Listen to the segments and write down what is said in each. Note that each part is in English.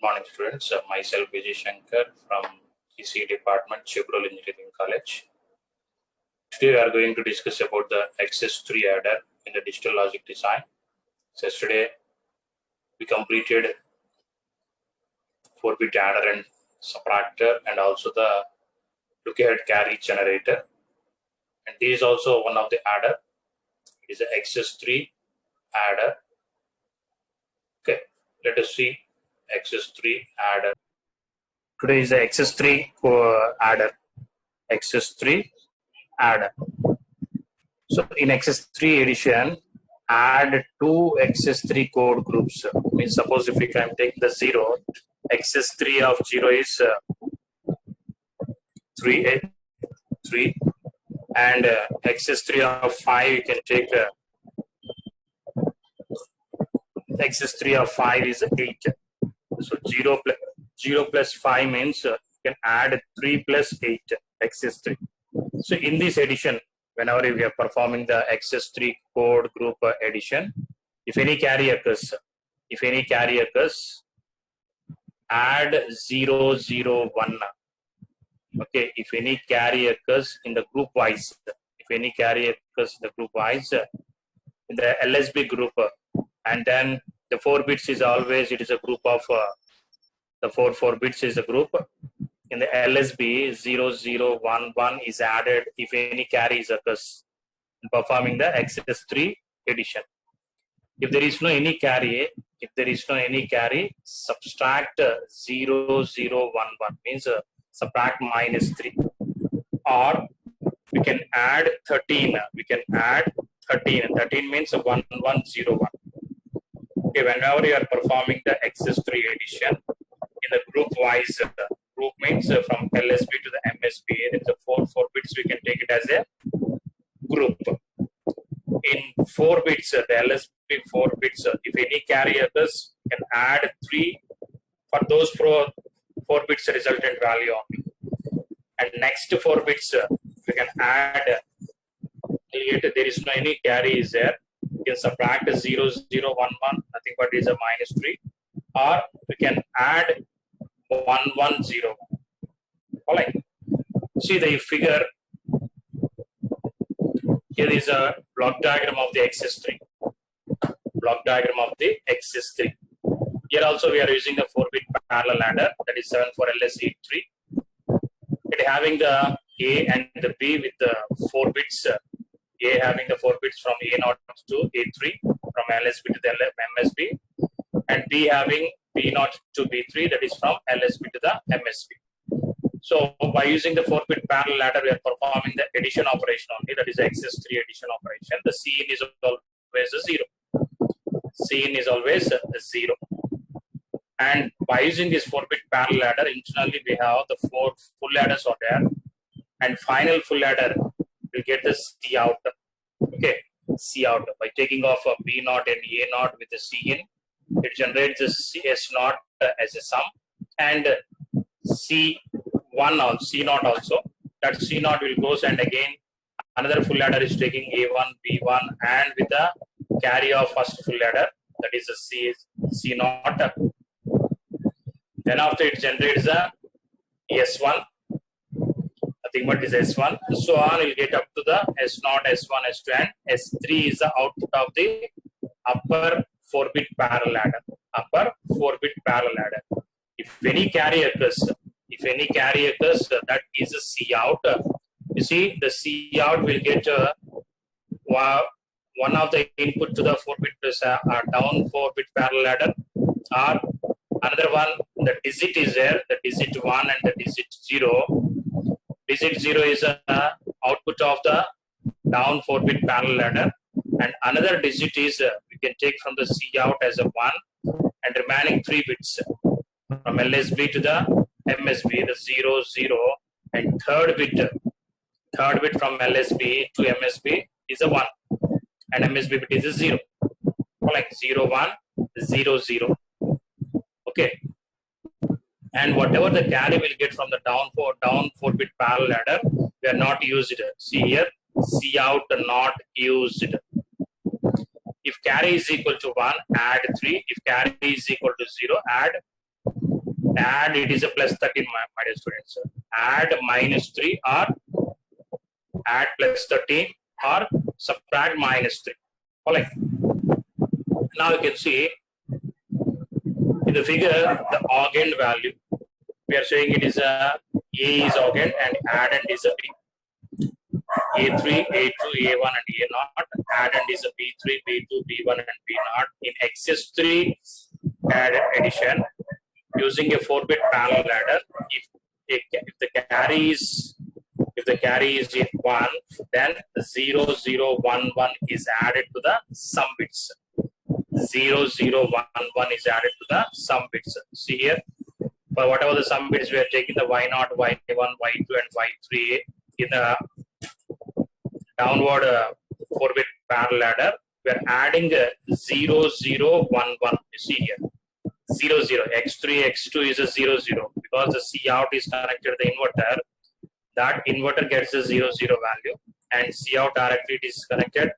Morning students, myself Vijay Shankar from EC Department, Chevrolet Engineering College. Today we are going to discuss about the Xs3 Adder in the digital logic design. So yesterday we completed 4-bit adder and subtractor and also the look-ahead carry generator. And this is also one of the adder. It is the Xs3 Adder. Okay, let us see Xs3 Adder. Today is the Xs3 Adder. Xs3 Adder. So in Xs3 edition, add two Xs3 code groups. Means suppose if we can take the 0, Xs3 of 0 is 3 and Xs3 of 5 you can take Xs3 of 5 is 8. So 0 plus 5 means you can add 3 plus 8 Xs3. So in this edition, whenever we are performing the Xs3 code group addition, if any carry occurs, add 0, 0, 1. Okay, if any carry occurs in the group wise, in the LSB group, and then the 4 bits is always, it is a group of the 4 bits is a group. In the LSB 0, 0, 1, 1 is added if any carries occurs in performing the Xs3 addition. If there is no any carry, subtract 0, 0, 1, 1 means subtract minus 3. Or we can add 13. 13 means 1, 1, 0, 1. Okay, whenever you are performing the Xs3 addition in the group wise, group means from LSB to the MSB, there is a 4 bits, we can take it as a group. In 4 bits, the LSB 4 bits, if any carry occurs, you can add 3 for those 4 bits resultant value only. And next 4 bits, we can add, there is no any carry is there, you can subtract 0, 0, 1, 1, nothing but is a minus 3. Or we can add 1, 1, 0. All right. See the figure. Here is a block diagram of the Xs3. Here also we are using the 4-bit parallel adder, that is 7 for LS83. It having the A and the B with the 4 bits. A having the 4 bits from A0 to A3 from LSB to the MSB, and B having B0 to B3, that is from LSB to the MSB. So by using the 4-bit parallel adder, we are performing the addition operation only, that is the Xs3 addition operation. The Cin is always a 0. And by using this 4-bit parallel adder, internally we have the 4 full adders are there, and final full adder will get the C out. Okay, C out by taking off a B0 and A0 with the Cin. It generates the S0 as a sum, and C0 also. That C0 will goes, and again another full adder is taking A1, B1, and with the carry of first full adder, that is the C0. Then after it generates the S1, nothing but is S1. So on, will get up to the S0, S1, S2, and S3 is the output of the upper 4-bit parallel adder. If any carry occurs, that is a C out. You see, the C out will get one of the input to the 4-bit down 4-bit parallel adder, or another one, the digit is there, the digit 1 and the digit 0. Digit 0 is output of the down 4-bit parallel adder, and another digit is we can take from the C out as a 1, and remaining 3 bits from LSB to the MSB, the 0, 0, and third bit from LSB to MSB is a 1, and MSB bit is a 0. Like 0, 1, 0, 0. Okay. And whatever the carry will get from the down 4-bit parallel adder, we are not used. See here, C out not used. If carry is equal to 1, add 3. If carry is equal to 0, add Add, it is a plus 13, my dear students. Add minus 3 or add plus 13 or subtract minus 3. All right. Now you can see in the figure the augend value. We are saying it is a is augend and addend is a B. A3, A2, A1 and A0. Addend is a B3, B2, B1 and B0 in Xs3 addition using a 4-bit parallel adder. If the carry is in 1, then 0, 0, 1, 1 is added to the sum bits. 0, 0, 1, 1 is added to the sum bits. See here, for whatever the sum bits, we are taking the Y0, Y1, Y2 and Y3 in the downward 4-bit parallel adder. We are adding 0, 0, 1, 1. You see here, 0, 0. X3, X2 is a 0, 0. Because the C out is connected to the inverter, that inverter gets a 0, 0 value, and C out directly is connected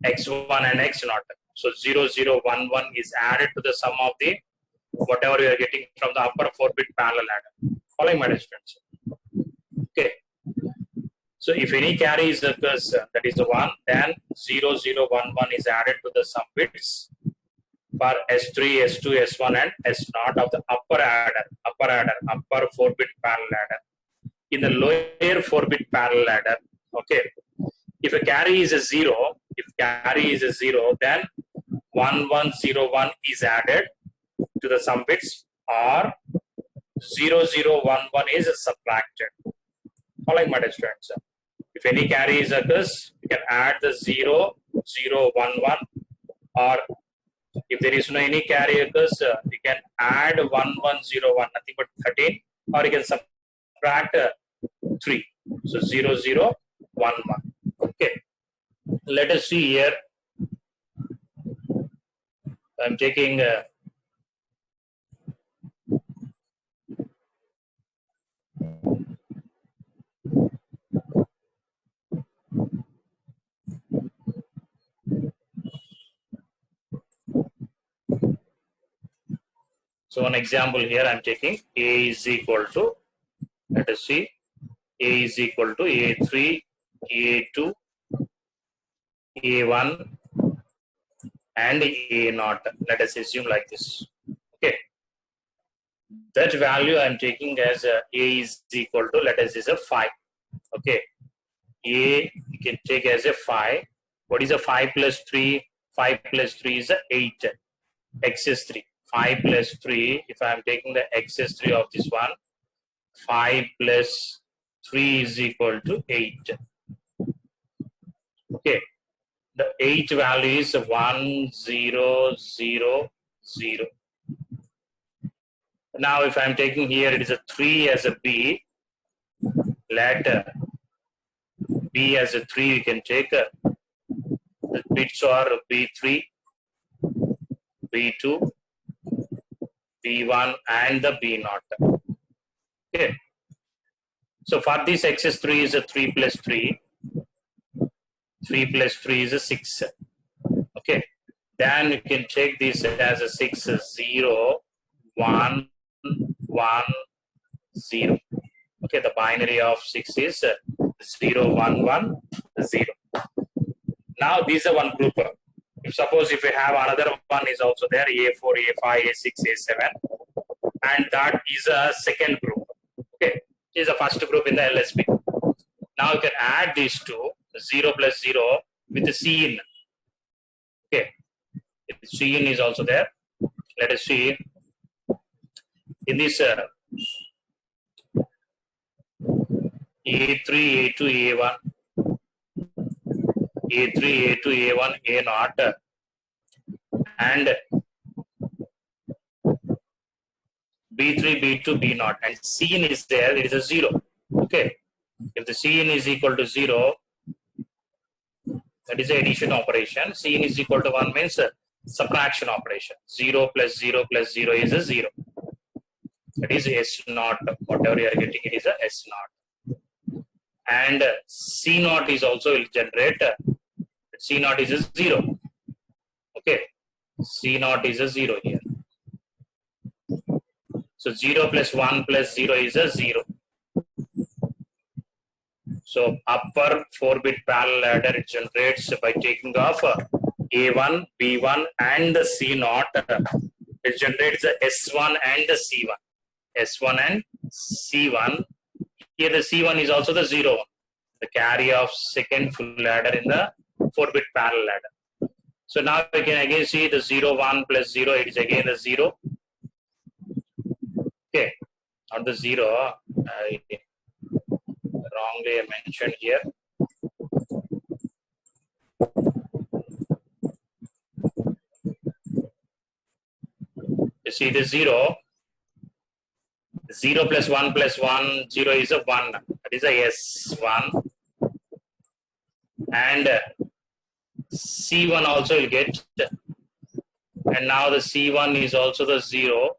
X1 and X0. So 0, 0, 1, 1 is added to the sum of the whatever we are getting from the upper 4-bit parallel adder. Following my students. Okay. So if any carry is occurs, that is the 1, then 0, 0, 1, 1 is added to the sum bits for S3, S2, S1 and S0 of the upper 4-bit parallel adder. In the lower 4-bit parallel adder, okay, if a carry is a 0, then 1, 1, 0, 1 is added to the sum bits, or 0, 0, 1, 1 is subtracted. Following my students. If any carry is occurs, you can add the 0, 0, 1, 1, or if there is no any carry occurs, you can add 1, 1, 0, 1, nothing but 13, or you can subtract 3. So 0, 0, 1, 1. Okay. Let us see here. I'm taking so one example here. I'm taking A is equal to, let us see, A is equal to A3, A2, A1 and A0. Let us assume like this. Okay. That value I'm taking as A is equal to, let us is a 5. Okay. A you can take as a 5. What is a 5 plus 3? 5 plus 3 is a 8. Xs3. 5 plus 3, if I am taking the Xs3 of this one, 5 plus 3 is equal to 8. Okay. The 8 value is 1, 0, 0, 0. Now if I am taking here, it is a 3 as a B. Let B as a 3, you can take the bits are B3, B2, B1 and the B0. Okay. So for this Xs3 is a 3 plus 3. 3 plus 3 is a 6. Okay. Then you can check this as a 6, 0, 1, 1, 0. Okay. The binary of 6 is 0, 1, 1, 0. Now these are one group. If suppose if we have another one is also there, A4, A5, A6, A7, and that is a second group. Okay, this is the first group in the LSB. Now you can add these two, 0 plus 0 with the C in. Okay, C in is also there. Let us see in this A3, A2, A1. A3, A2, A1, A0, and B3, B2, B0, and Cn is there, it is a 0. Okay. If the Cn is equal to 0, that is the addition operation. Cn is equal to 1 means subtraction operation. 0 plus 0 plus 0 is a 0. That is S0. Whatever you are getting, it is a S0. And C0 is also will generate. C0 is a 0. Okay. C0 is a 0 here. So 0 plus 1 plus 0 is a 0. So upper 4-bit parallel adder it generates by taking off A1, B1 and the C0. It generates the S1 and the C1. S1 and C1. Here the C1 is also the 0. The carry of second full adder in the 4-bit parallel adder. So now we can again see the 0, 1 plus 0, it is again the 0. Okay, not the 0. Wrongly I mentioned here. You see the 0. 0 plus 1 plus 1, 0 is a 1. That is a S1. And C1 also will get. And now the C1 is also the 0.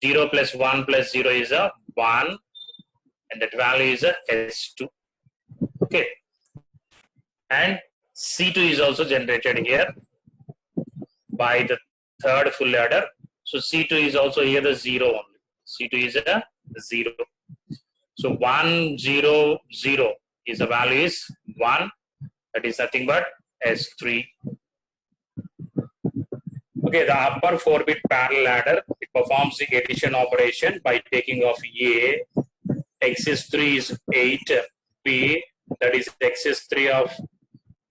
0 plus 1 plus 0 is a 1. And that value is a S2. Okay. And C2 is also generated here by the third full adder. So C2 is also here the 0 only. C2 is a 0. So 1, 0, 0 is the value is 1. That is nothing but S3. Okay, the upper 4-bit parallel adder, it performs the addition operation by taking off A. Xs3 is 8, B, that is Xs3 of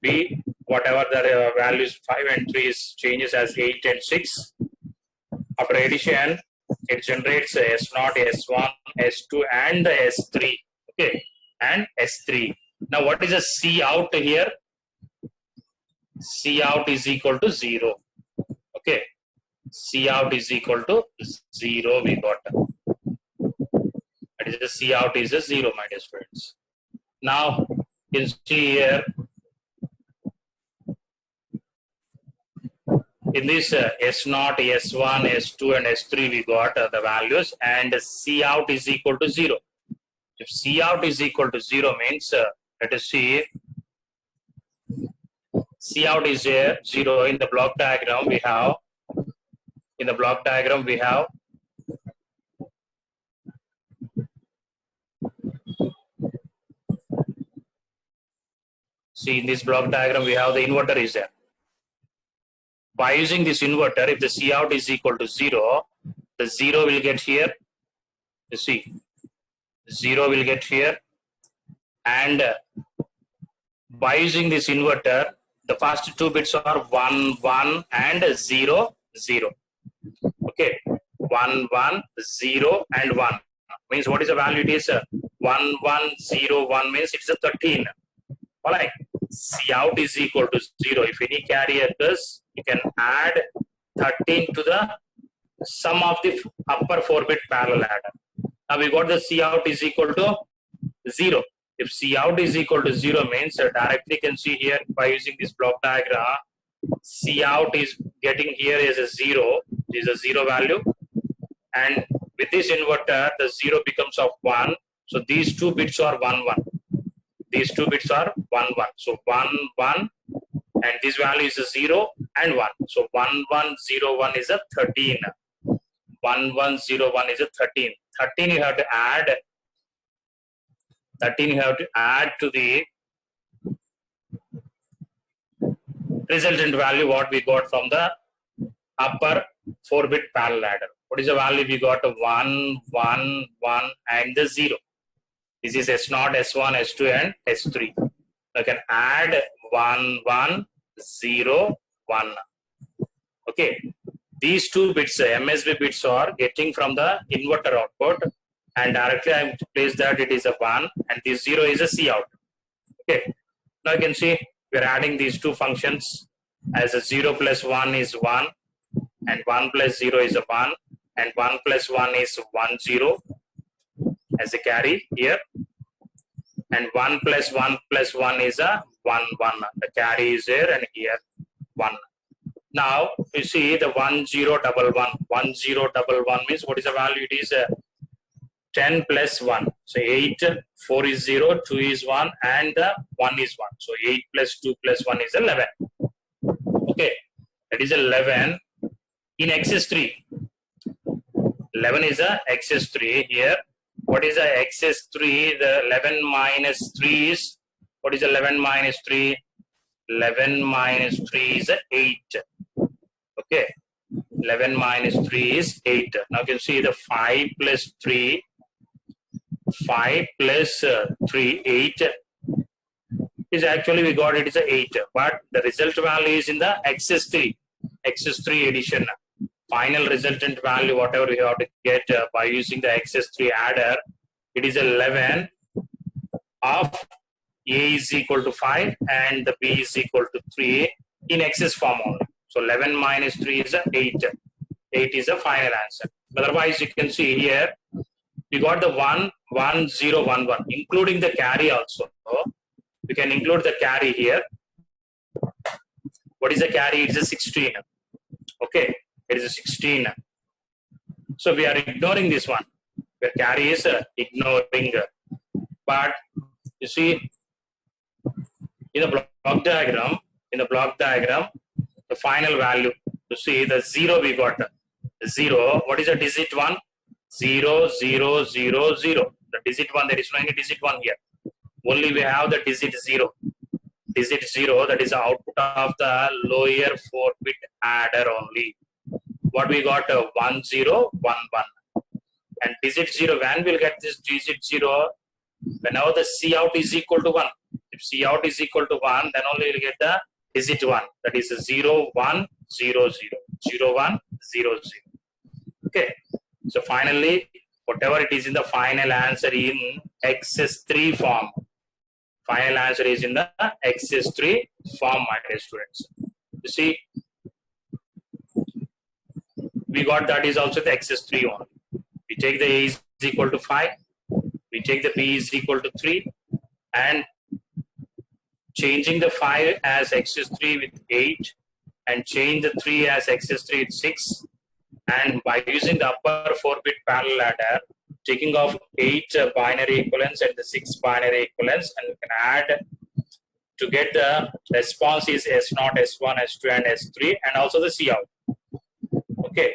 B, whatever the values 5 and 3 is changes as 8 and 6. After addition, it generates S0, S1, S2 and the S3. Okay, and S3. Now what is the C out here? C out is equal to 0. Okay, C out is equal to 0 we got. That is the C out is a 0, my dear friends. Now you can see here in this S0, S1, S2 and S3 we got the values, and C out is equal to 0. If C out is equal to 0 means let us see, C out is 0. In the block diagram we have, see in this block diagram we have the inverter is there. By using this inverter, if the C out is equal to 0, the 0 will get here. You see, 0 will get here. And by using this inverter, the first two bits are 1, 1 and 0, 0. Okay, 1, 1, 0 and 1. Means what is the value? It is 1, 1, 0, 1 means it's a 13. Alright, C out is equal to 0. If any carry occurs, you can add 13 to the sum of the upper 4-bit parallel adder. Now we got the C out is equal to 0. If C out is equal to 0 means directly can see here by using this block diagram, C out is getting here is a 0, is a 0 value, and with this inverter the 0 becomes of 1. So these two bits are 1, 1. These two bits are 1, 1. So 1, 1 and this value is a 0 and 1. So 1, 1, 0, 1 is a 13. 1, 1, 0, 1 is a 13. 13 you have to add. 13 you have to add to the resultant value what we got from the upper 4-bit parallel adder. What is the value we got? 1, 1, 1 and the 0. This is S0, S1, S2 and S3. I can add 1, 1, 0, 1. Okay. These two bits, MSB bits are getting from the inverter output, and directly I place that it is a 1 and this 0 is a C out. Okay. Now you can see we are adding these two functions as a 0 plus 1 is 1 and 1 plus 0 is a 1 and 1 plus 1 is 1, 0 as a carry here, and 1 plus 1 plus 1 is a 1, 1. The carry is there and here 1. Now you see the 1, 0, 1, 1. 1, 0, 1 means what is the value? It is 10 plus 1. So 8, 4 is 0, 2 is 1 and 1 is 1. So 8 plus 2 plus 1 is 11. Okay, that is 11. In Xs3, 11 is a Xs3 here. What is a Xs3? The 11 minus 3 is, what is 11 minus 3? 11 minus 3 is 8. Okay. 11 minus 3 is 8. Now you can see the 5 plus 3. 5 plus 3, 8 is actually we got it is a 8. But the result value is in the Xs3 addition. Final resultant value, whatever we have to get by using the Xs3 adder, it is 11 of A is equal to 5 and the B is equal to 3 in Xs form only. So 11 minus 3 is a 8. 8 is the final answer. Otherwise, you can see here, we got the 1, 1, 0, 1, 1, including the carry also. We can include the carry here. What is the carry? It is a 16. Okay. It is a 16. So we are ignoring this one. Where carry is ignoring. But you see, in the block diagram, the final value, you see the 0 we got. 0, what is the digit 1? 0, 0, 0, 0. The digit 1, there is no any digit 1 here. Only we have the digit 0. Digit 0, that is the output of the lower 4-bit adder only. What we got? 1, 0, 1, 1. And digit 0, when we'll get this digit 0? Whenever the C out is equal to 1. If C out is equal to 1, then only we'll get the digit 1. That is 0, 1, 0, 0. 0, 1, 0, 0. Okay. So finally, whatever it is in the final answer in Xs3 form. Final answer is in the Xs3 form, my dear students. You see, we got that is also the Xs3 only. We take the A is equal to 5. We take the B is equal to 3. And changing the 5 as Xs3 with 8. And change the 3 as Xs3 with 6. And by using the upper 4-bit parallel adder, taking off 8 binary equivalents and the 6 binary equivalents, and we can add to get the response is S0, S1, S2, and S3, and also the C out. Okay.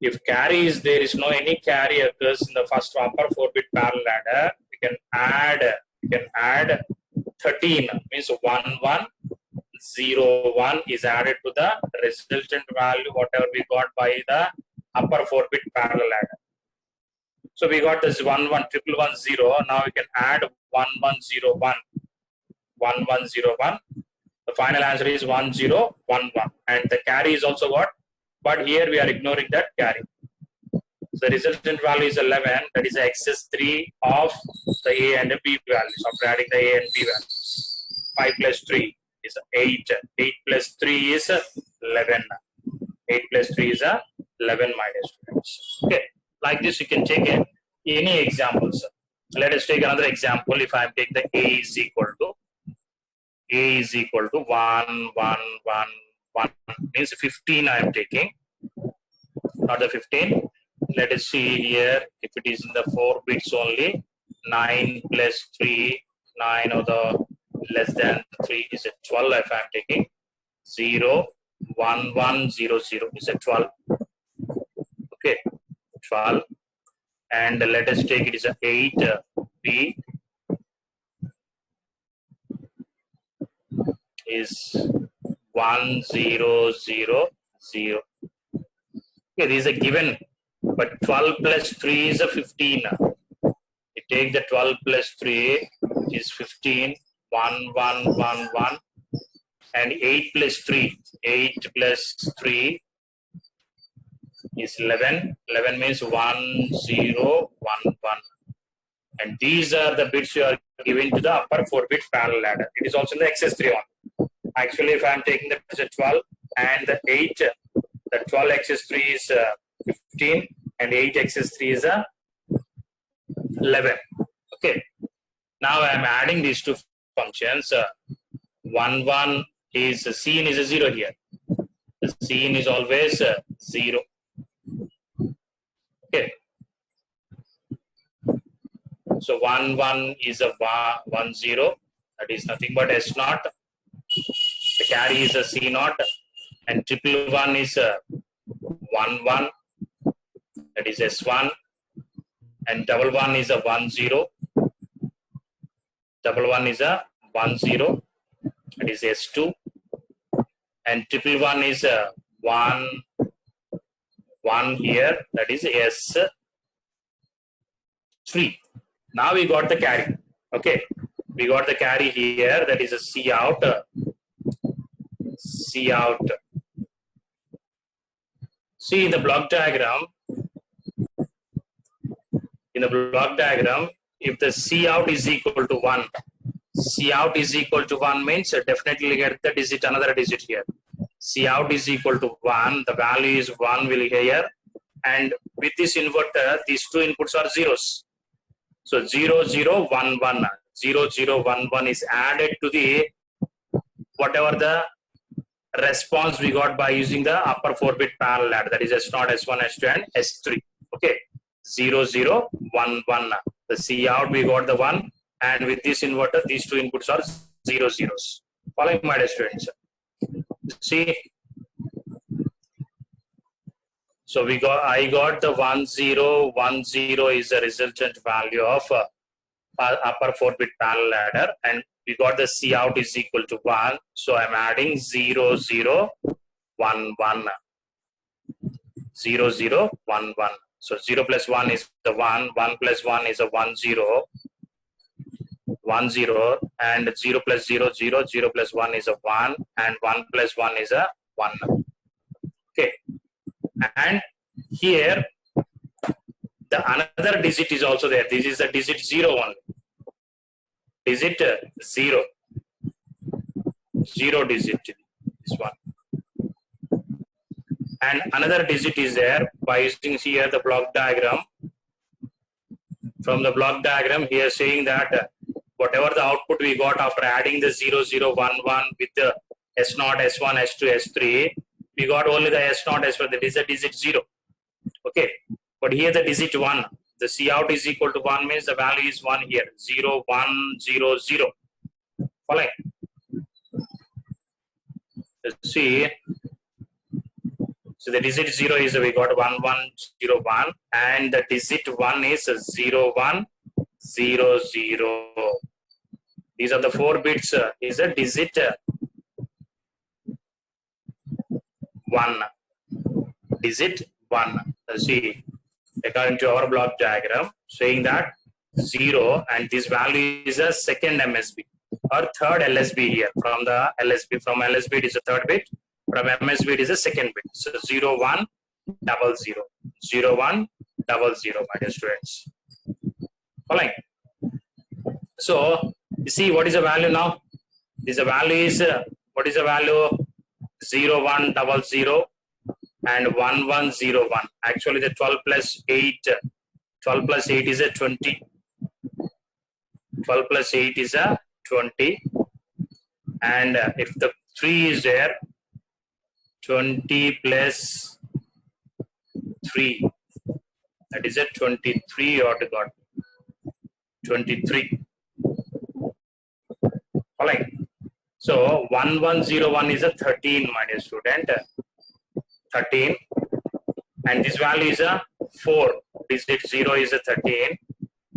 If carry is there is no any carry occurs in the first upper 4-bit parallel adder, we can add 13, means 1, 1, 0, 1 is added to the resultant value whatever we got by the upper 4-bit parallel adder. So we got this 1, 1, 1, 1, 0. Now we can add 1, 1, 0, 1, 1, 1, 0, 1. The final answer is 1, 0, 1, 1. And the carry is also what? But here we are ignoring that carry. So the resultant value is 11. That is Xs3 of the A and the B values. After adding the A and B values. 5 plus 3 is 8. 8 plus 3 is 11. 8 plus 3 is 11, my dear students. Okay. Like this, you can take any examples. Let us take another example. If I am taking the A is equal to 1, 1, 1, 1, means 15 I am taking, not the 15. Let us see here, if it is in the 4 bits only, 9 plus 3, 9 or the less than 3 is a 12 if I am taking, 0, 1, 1, 0, 0 is a 12. Okay, 12. And let us take it is a 8, B is 1, 0, 0, 0. Okay, this is a given, but 12 plus 3 is a 15. You take the 12 plus 3 is 15, 1, 1, 1, 1, and 8 plus 3, 8 plus 3 is 11. 11 means 1, 0, 1, 1. And these are the bits you are given to the upper 4-bit parallel adder. It is also in the Xs3 one. Actually, if I am taking the 12 and the 8, the 12 Xs3 is 15 and 8 Xs3 is 11. Okay. Now I am adding these two functions. 1, 1 is Cin is a 0 here. The Cin is always 0. Okay. So 1, 1 is a 1, 0. That is nothing but S0. The carry is a C0. And triple 1 is 1, 1. that is S1, and double one is a 1 0. Double one is a 1 0, that is S2, and triple one is a 1 1 here, that is S3. Now we got the carry. Okay, we got the carry here, that is a C out. C out. See in the block diagram. In the block diagram, if the C out is equal to 1, C out is equal to 1 means definitely get the digit, another digit here. C out is equal to 1, the value is 1 will here, and with this inverter, these two inputs are zeros. So 0, 0, 1, 1, 0, 0, 1, 1 is added to the whatever the response we got by using the upper 4-bit parallel adder, that is S0, S1, S2, and S3. Okay, 0, 0, 1, 1. The C out we got the 1, and with this inverter, these two inputs are 0, zeros. Following my dear students. See, so I got the 1, 0, 1, 0 is the resultant value of upper 4-bit parallel adder, and we got the C out is equal to 1. So I'm adding 0, 0, 1, 1. 0, 0, 1, 1. So 0 plus 1 is the 1, 1 plus 1 is a 1, 0, 1, 0, and 0 plus 0, 0, 0 plus 1 is a 1, and 1 plus 1 is a 1. Okay. And here, the another digit is also there. This is the digit 0 only. Digit 0. 0 digit, this one. And another digit is there by using here the block diagram. From the block diagram, here saying that whatever the output we got after adding the 0, 0, 1, 1 with the S0, S1, S2, S3, we got only the S0, S1, that is the digit 0. Okay, but here the digit 1, the C out is equal to 1 means the value is 1 here, 0, 1, 0, 0. Following. Let's see. So the digit 0 is we got 1, 1, 0, 1, and the digit 1 is 0, 1, 0, 0. These are the 4 bits, is a digit 1. Digit 1. See, according to our block diagram, saying that 0, and this value is a second MSB or third LSB here. From the LSB, from LSB it is a third bit, from MSB it is a second bit. So 0, 1, 0, 0. 0, 1, 0, 0, my dear students. Following. So, you see what is the value now? This value is, what is the value? 0, 1, 0, 0 and 1, 1, 0, 1. Actually, the 12 plus 8, 12 plus 8 is a 20. 12 plus 8 is a 20. And if the 3 is there, 20 plus 3, that is a 23 or got 23. Following. So 1101 is a 13, my dear student. 13, and this value is a 4. Digit 0 is a 13,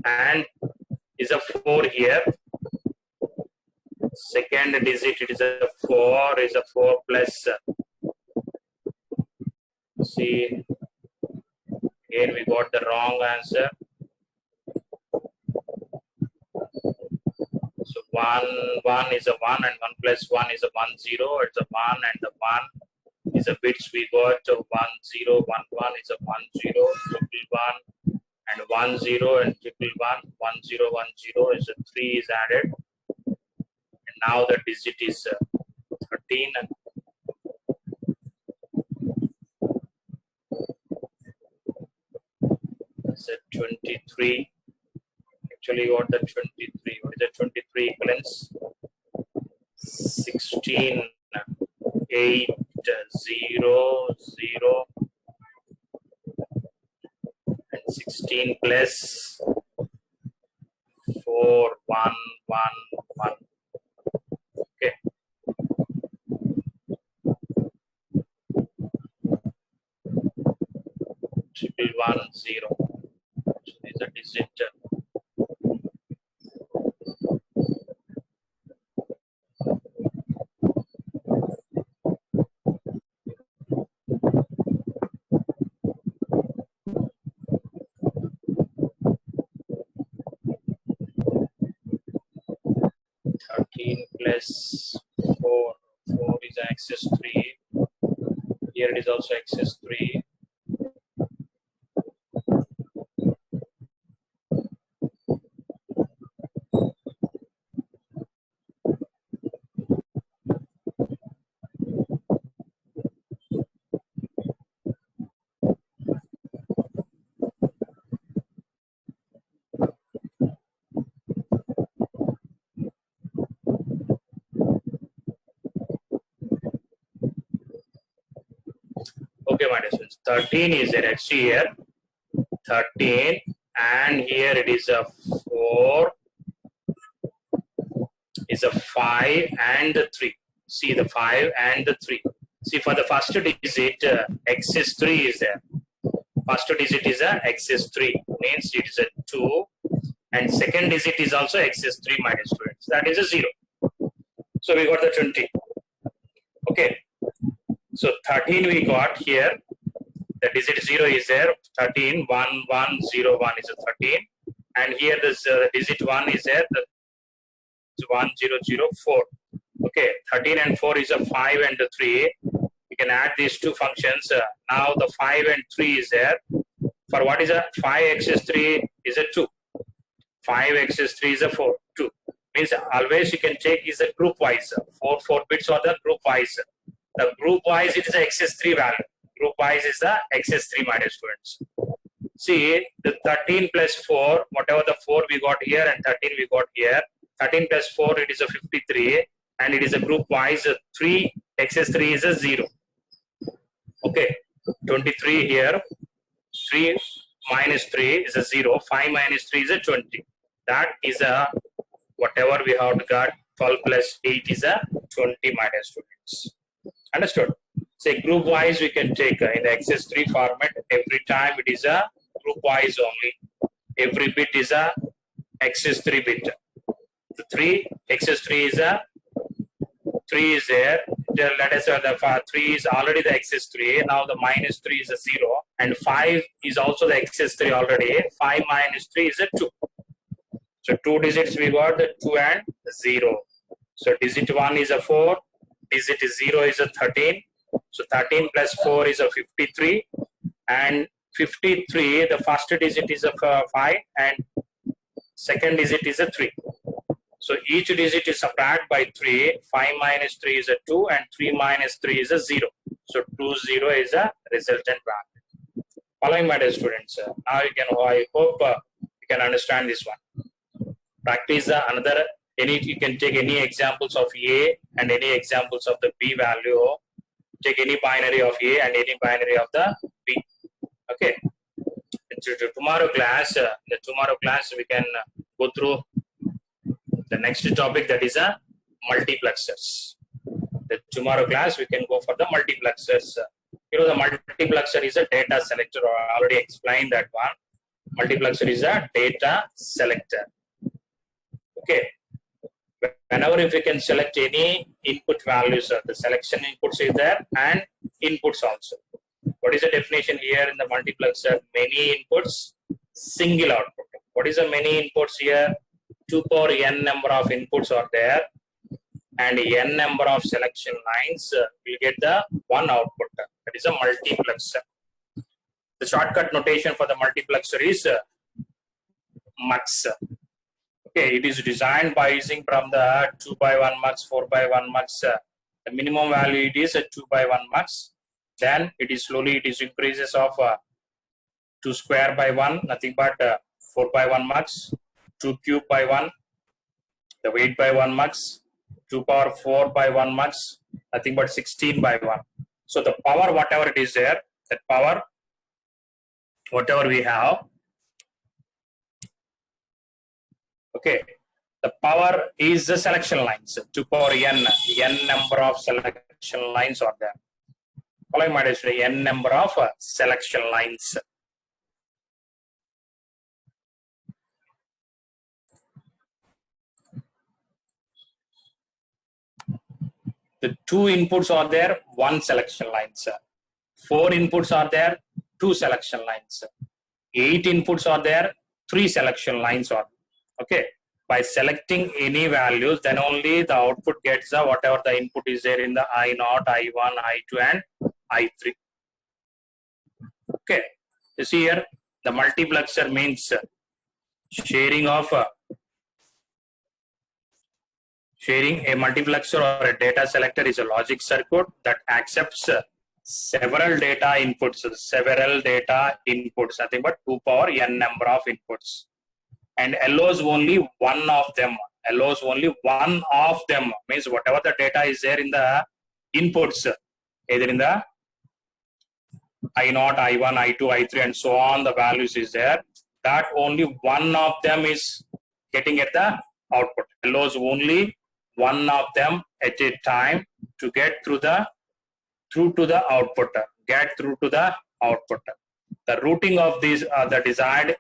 and is a 4 here. Second digit it is a 4, is a 4 plus. See, here we got the wrong answer. So 1, 1 is a 1, and 1 plus 1 is a 1, 0. It's a 1, and the 1 is a bits we got. So 1, 0, 1, 1 is a 1, 0, triple 1, and 1, 0, and triple 1, 1, 0, 1, 0 is a 3 is added. And now the digit is 13. It's a 23. Actually, what the 23? What is the 23 equivalence? 16, 8, 0, 0, and 16 plus 4, 1, 1, 1. Okay. 110. So these are digit. Plus 4. 4 is Xs3. Here it is also Xs3. Okay, my dear students, 13 is there actually here. 13, and here it is a 4, is a 5 and the 3. See the 5 and the 3. See, for the first digit, Xs3 is there. First digit is a Xs3, means it is a 2, and second digit is also Xs3, my dear students. That is a 0. So we got the 20. Okay. So 13 we got here. The digit 0 is there. 13, 1, 1, 0, 1 is a 13. And here this digit 1 is there. The 1, 0, 0, 4. Okay, 13 and 4 is a 5 and a 3. We can add these two functions. Now the 5 and 3 is there. For what is a 5x3 is a 2. 5x3 is a 4, 2. Means always you can take is a group wise. 4 bits or the group wise. The group wise it is a Xs3 value. Group wise is the Xs3, my dear students. See, the 13 plus 4, whatever the 4 we got here and 13 we got here. 13 plus 4 it is a 53, and it is a group wise 3. Xs3 is a 0. Okay, 23 here. 3 minus 3 is a 0. 5 minus 3 is a 20. That is a whatever we have got. 12 plus 8 is a 20, my dear students. Understood? Say group wise we can take in the Xs3 format. Every time it is a group wise only. Every bit is a Xs3 bit. The 3 Xs3 is a 3 is there. Let us say the 3 is already the Xs3. Now the minus 3 is a 0, and 5 is also the Xs3 already. 5 minus 3 is a 2. So 2 digits we got, the 2 and 0. So digit 1 is a 4. Digit 0 is a 13. So 13 plus 4 is a 53, and 53 the first digit is a 5 and second digit is a 3. So each digit is subtracted by 3. 5 minus 3 is a 2, and 3 minus 3 is a 0. So 2, 0 is a resultant value. Following, my dear students. Now you can, I hope you can understand this one. Practice another. You can take any examples of A and any examples of the B value. Take any binary of A and any binary of the B. Okay. Tomorrow class, we can go through the next topic, that is a multiplexers. The tomorrow class we can go for the multiplexers. You know, the multiplexer is a data selector. I already explained that one. Multiplexer is a data selector. Okay. Whenever if we can select any input values, the selection inputs is there and inputs also. What is the definition here in the multiplexer? Many inputs, single output. What is the many inputs here? 2 power n number of inputs are there, and n number of selection lines will get the one output. That is a multiplexer. The shortcut notation for the multiplexer is MUX. Okay, it is designed by using from the 2 by 1 MUX, 4 by 1 MUX. The minimum value it is a 2 by 1 MUX. Then it is slowly it is increases of 2 square by 1, nothing but 4 by 1 MUX, 2 cube by 1, the 8 by 1 MUX, 2 power 4 by 1 MUX, nothing but 16 by 1. So the power whatever it is there, that power whatever we have. Okay, the power is the selection lines. 2 power n number of selection lines are there. Following my n number of selection lines. The 2 inputs are there, 1 selection line, sir. 4 inputs are there, 2 selection lines. 8 inputs are there, 3 selection lines are. Okay. By selecting any values, then only the output gets the whatever the input is there in the I0, I1, I2, and I3. Okay. You see here, the multiplexer means sharing a multiplexer or a data selector is a logic circuit that accepts several data inputs, nothing but 2 power n number of inputs, and allows only one of them. Means whatever the data is there in the inputs, either in the I0, I1, I2, I3, and so on, the values is there, that only one of them is getting at the output. Allows only one of them at a time to get through to the output. The routing of these the desired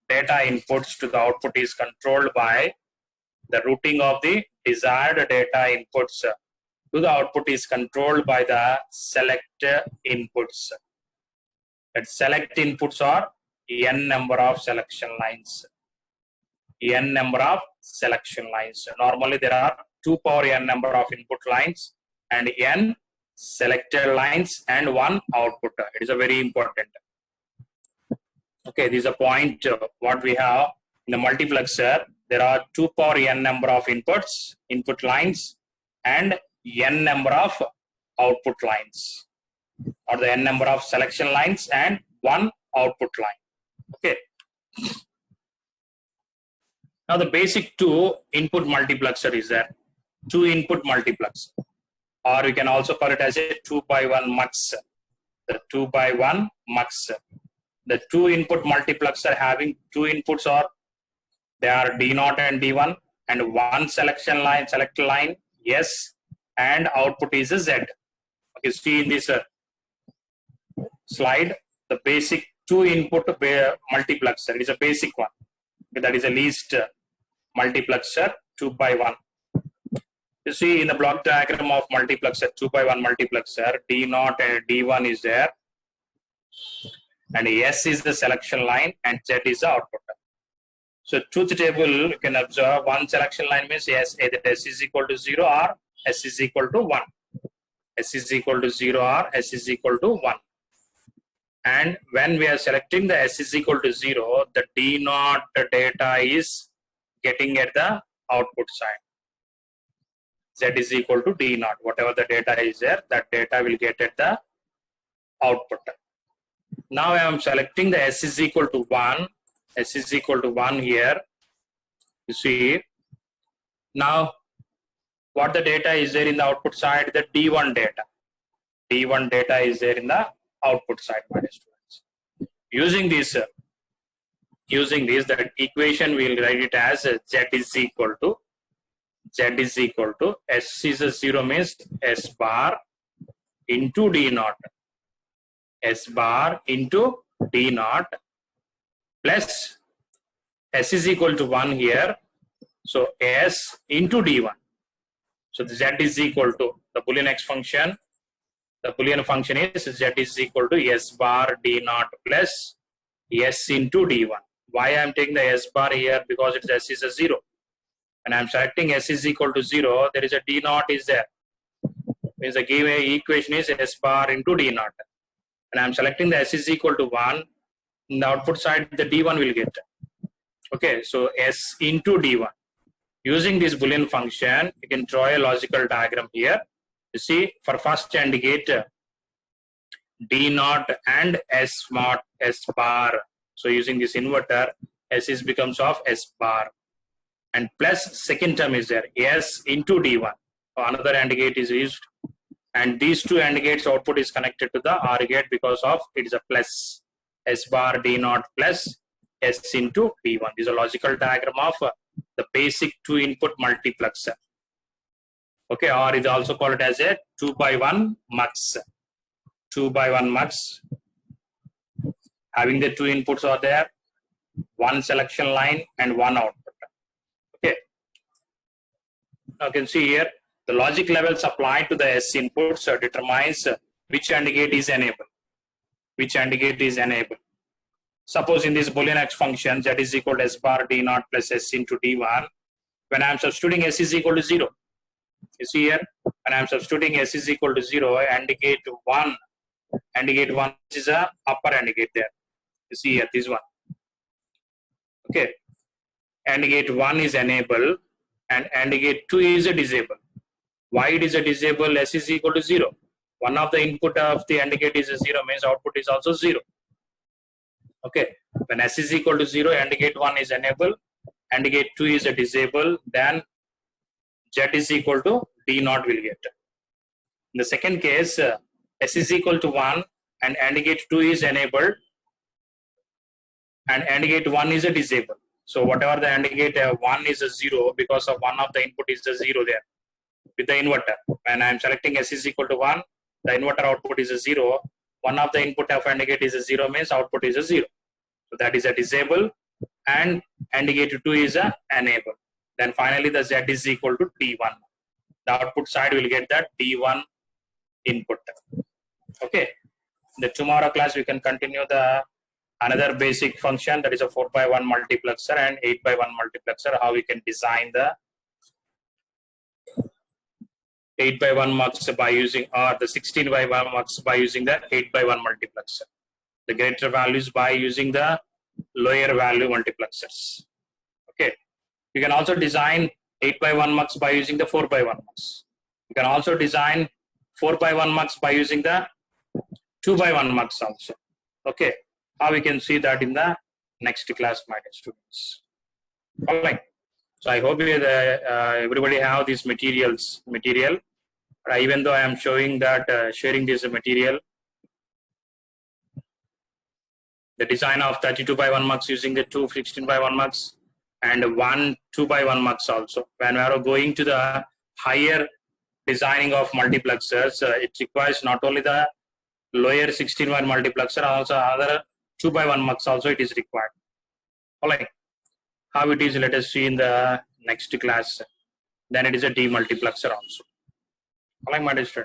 data inputs to the output is controlled by the select inputs. That select inputs are n number of selection lines. Normally there are 2 power n number of input lines and n selected lines and 1 output. It is a very important. Okay, this is a point what we have in the multiplexer. There are 2 power n number of input lines, and n number of output lines, or the n number of selection lines and 1 output line. Okay. Now the basic 2 input multiplexer is there. 2 input multiplexer, or we can also call it as a 2x1 MUX. The 2x1 MUX. The 2 input multiplexer having 2 inputs they are D0 and D1, and 1 selector line S, and output is a Z. Okay, see in this slide, the basic 2 input multiplexer is a basic one. Okay, that is the least multiplexer 2x1. You see in the block diagram of multiplexer, 2x1 multiplexer, D0 and D1 is there, and S is the selection line and Z is the output. So truth table, you can observe 1 selection line means yes, either S is equal to 0 or S is equal to 1. S is equal to 0 or S is equal to 1. And when we are selecting the S is equal to 0, the D0 data is getting at the output side. Z is equal to D0. Whatever the data is there, that data will get at the output. Now I am selecting the S is equal to 1. S is equal to 1 here. You see, now what the data is there in the output side? The D1 data. D1 data is there in the output side, my students. Using this, that equation, we will write it as Z is equal to S is a 0 means S bar into D0. S bar into D0 plus S is equal to 1 here. So S into D1. So the Z is equal to the Boolean X function. The Boolean function is Z is equal to S bar D0 plus S into D1. Why I am taking the S bar here? Because its S is a 0. And I am selecting S is equal to 0. There is a D0 is there. Means the given equation is S bar into D0. And I am selecting the S is equal to 1. In the output side, the D1 will get. Okay, so S into D1. Using this Boolean function, you can draw a logical diagram here. You see, for first AND gate, D0 and S bar. So using this inverter, S is becomes of S bar. And plus second term is there, S into D1. So another AND gate is used. And these 2 AND gates output is connected to the OR gate because of it is a plus. S bar D0 plus S into D1. This is a logical diagram of the basic 2 input multiplexer. Okay, or is also called as a 2x1 MUX. 2x1 MUX. Having the 2 inputs are there, 1 selection line and 1 output. Okay. Now you can see here The logic levels applied to the S inputs determines which AND gate is enabled. Which AND gate is enabled. Suppose in this Boolean X function, Z is equal to S bar D naught plus S into D1. When I am substituting S is equal to 0. You see here, when I am substituting S is equal to 0, AND gate 1 is a upper AND gate there. You see here, this one. Okay. AND gate 1 is enabled and AND gate 2 is a disable. Why it is a disable? S is equal to 0. One of the input of the AND gate is a 0 means output is also 0. Okay. When S is equal to 0, AND gate 1 is enabled, AND gate 2 is a disable, then Z is equal to D naught will get. In the second case, S is equal to 1 and AND gate 2 is enabled and AND gate 1 is a disable. So whatever the AND gate 1 is a 0 because of one of the input is a 0 there with the inverter. When I am selecting S is equal to 1, the inverter output is a 0. One of the input of AND gate is a 0 means output is a 0. So that is a disable and AND gate 2 is a enable. Then finally the Z is equal to D1. The output side will get that D1 input. Okay. In the tomorrow class we can continue the another basic function, that is a 4x1 multiplexer and 8x1 multiplexer, how we can design the 8x1 mux by using, or the 16x1 mux by using the 8x1 multiplexer. The greater values by using the lower value multiplexers. Okay. You can also design 8x1 mux by using the 4x1 mux. You can also design 4x1 mux by using the 2x1 mux also. Okay. How we can see that in the next class, my dear students. All right. So I hope everybody have these material. Even though I am showing that sharing this material, the design of 32x1 mux using the 2 16x1 mux and 1 2x1 mux also. When we are going to the higher designing of multiplexers, it requires not only the lower 16x1 multiplexer, also other 2x1 mux also it is required. All right. How it is, let us see in the next class. Then it is a demultiplexer also. All right, my dear students.